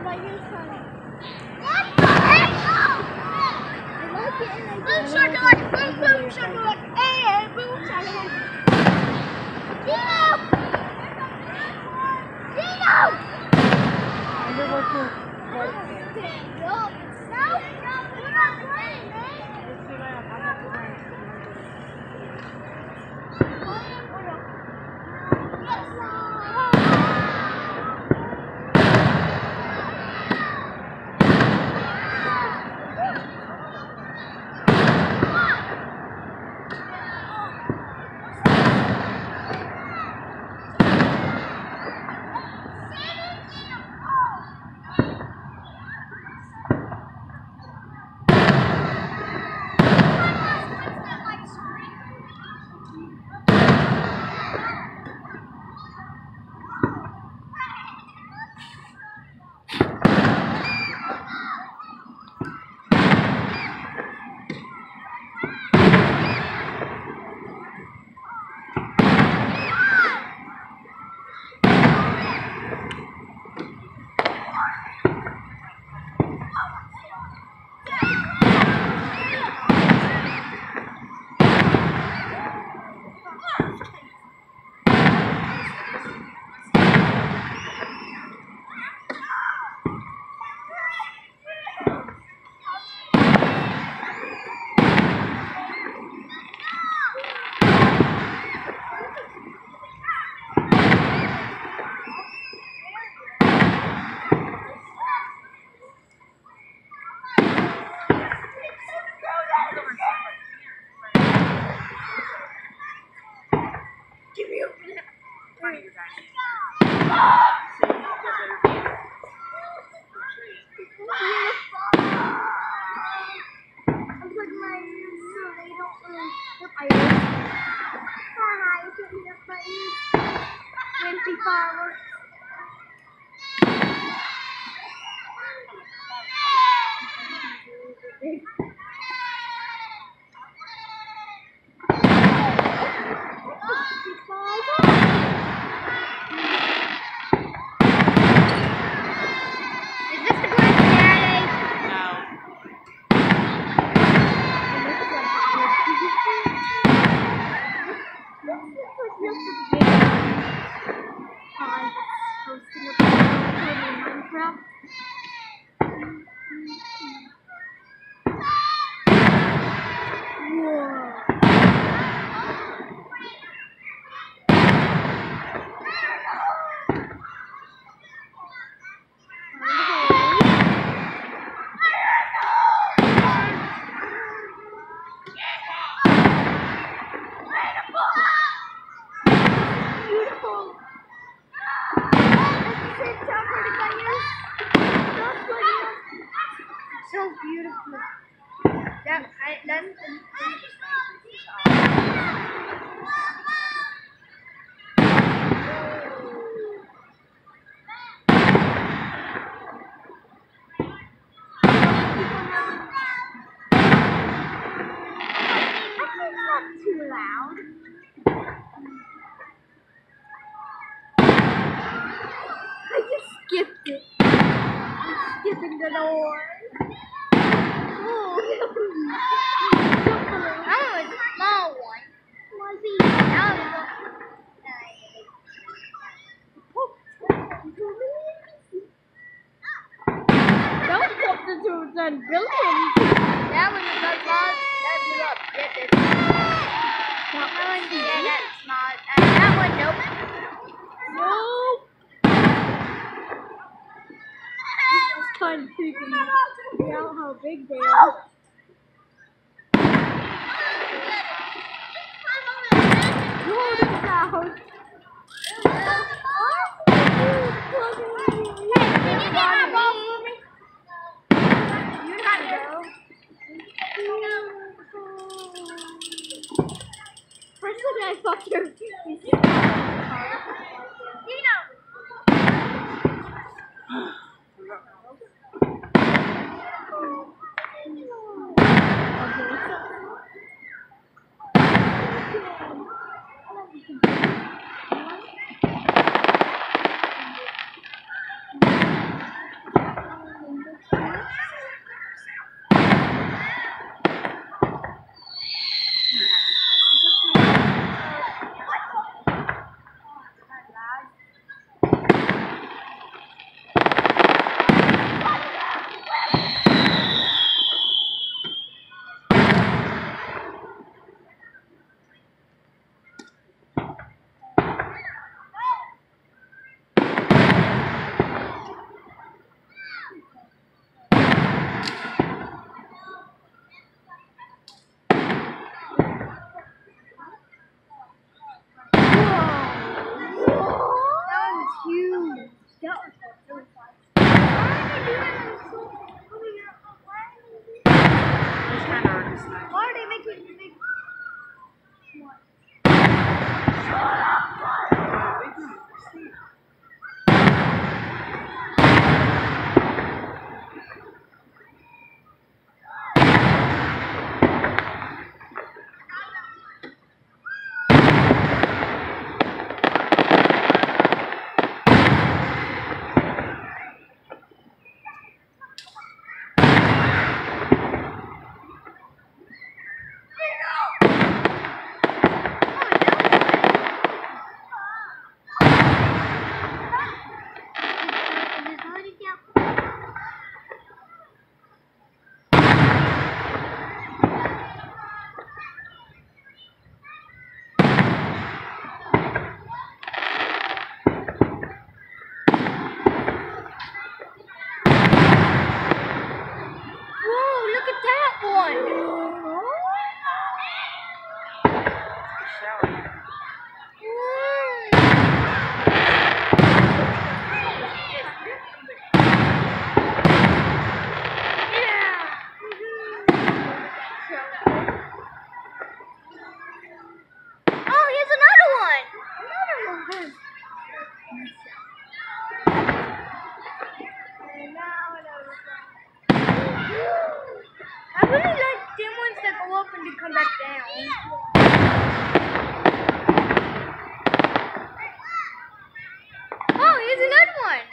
Boom shakalaka, boom boom shakalaka, hey boom shakalaka. Gino! Gino! No, we're not playing, man. So beautiful. That's not too loud. I just skipped it. I'm skipping the door. Oh, that was a small one. Don't substitute on billions. That one was so small. That blew up. Get this. That one, yeah, that's small. That one, nope. Nope. This is kind of freaking me out how big they are. Whoa, this is out. First I fucked your Oh, here's another one. I really like them ones that go up and they come back down. Oh, here's another one.